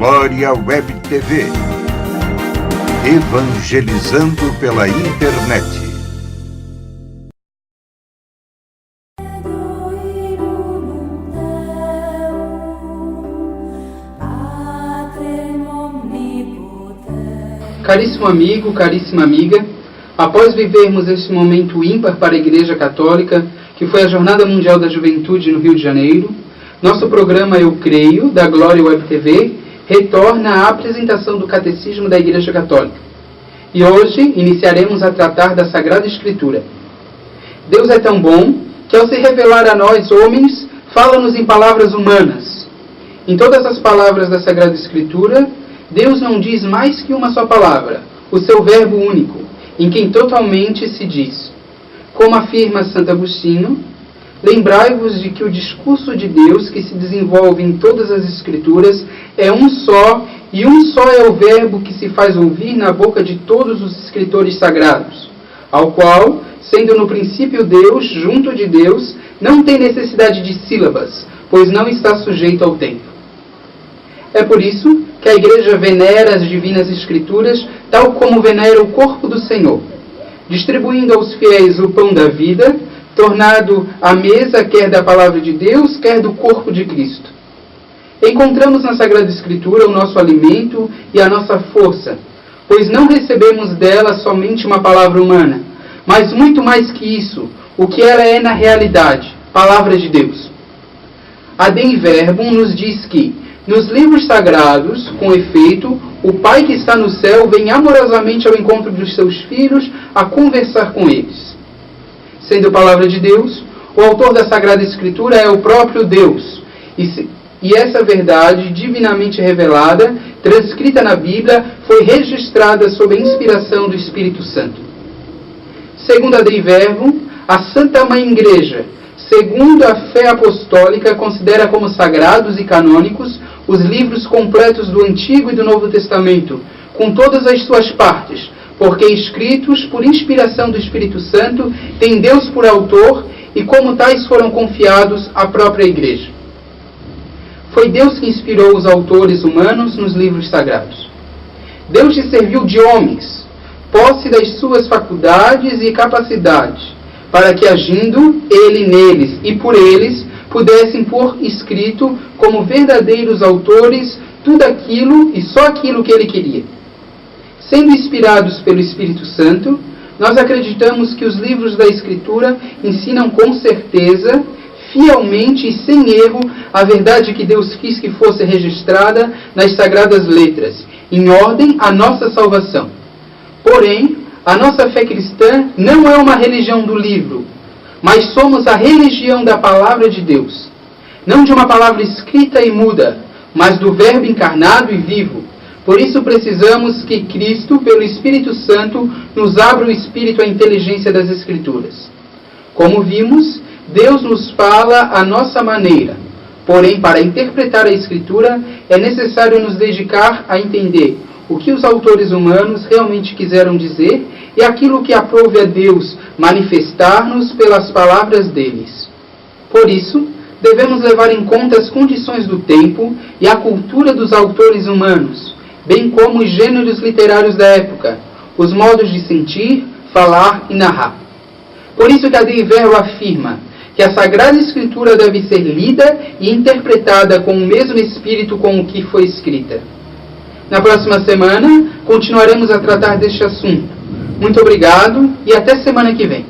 Glória Web TV. Evangelizando pela internet. Caríssimo amigo, caríssima amiga, após vivermos esse momento ímpar para a Igreja Católica, que foi a Jornada Mundial da Juventude no Rio de Janeiro, nosso programa Eu Creio, da Glória Web TV, retorna à apresentação do Catecismo da Igreja Católica. E hoje iniciaremos a tratar da Sagrada Escritura. Deus é tão bom que, ao se revelar a nós, homens, fala-nos em palavras humanas. Em todas as palavras da Sagrada Escritura, Deus não diz mais que uma só palavra, o seu verbo único, em quem totalmente se diz. Como afirma Santo Agostinho, lembrai-vos de que o discurso de Deus que se desenvolve em todas as Escrituras é um só, e um só é o verbo que se faz ouvir na boca de todos os escritores sagrados, ao qual, sendo no princípio Deus, junto de Deus, não tem necessidade de sílabas, pois não está sujeito ao tempo. É por isso que a Igreja venera as Divinas Escrituras, tal como venera o corpo do Senhor, distribuindo aos fiéis o pão da vida, tornado à mesa quer da Palavra de Deus, quer do corpo de Cristo. Encontramos na Sagrada Escritura o nosso alimento e a nossa força, pois não recebemos dela somente uma palavra humana, mas muito mais que isso, o que ela é na realidade, Palavra de Deus. A Dei Verbum nos diz que, nos livros sagrados, com efeito, o Pai que está no céu vem amorosamente ao encontro dos seus filhos a conversar com eles. Sendo palavra de Deus, o autor da Sagrada Escritura é o próprio Deus. E essa verdade, divinamente revelada, transcrita na Bíblia, foi registrada sob a inspiração do Espírito Santo. Segundo a Dei Verbum, a Santa Mãe Igreja, segundo a fé apostólica, considera como sagrados e canônicos os livros completos do Antigo e do Novo Testamento, com todas as suas partes, porque escritos por inspiração do Espírito Santo, têm Deus por autor e como tais foram confiados à própria Igreja. Foi Deus que inspirou os autores humanos nos livros sagrados. Deus lhe serviu de homens, posse das suas faculdades e capacidades, para que, agindo ele neles e por eles, pudessem pôr escrito, como verdadeiros autores, tudo aquilo e só aquilo que ele queria. Sendo inspirados pelo Espírito Santo, nós acreditamos que os livros da Escritura ensinam com certeza, fielmente e sem erro, a verdade que Deus quis que fosse registrada nas Sagradas Letras, em ordem à nossa salvação. Porém, a nossa fé cristã não é uma religião do livro, mas somos a religião da Palavra de Deus. Não de uma palavra escrita e muda, mas do Verbo encarnado e vivo. Por isso precisamos que Cristo, pelo Espírito Santo, nos abra o espírito à inteligência das Escrituras. Como vimos, Deus nos fala à nossa maneira. Porém, para interpretar a Escritura, é necessário nos dedicar a entender o que os autores humanos realmente quiseram dizer e aquilo que aprove a Deus manifestar-nos pelas palavras deles. Por isso, devemos levar em conta as condições do tempo e a cultura dos autores humanos, bem como os gêneros literários da época, os modos de sentir, falar e narrar. Por isso que a Dei Verbum afirma que a Sagrada Escritura deve ser lida e interpretada com o mesmo espírito com o que foi escrita. Na próxima semana, continuaremos a tratar deste assunto. Muito obrigado e até semana que vem.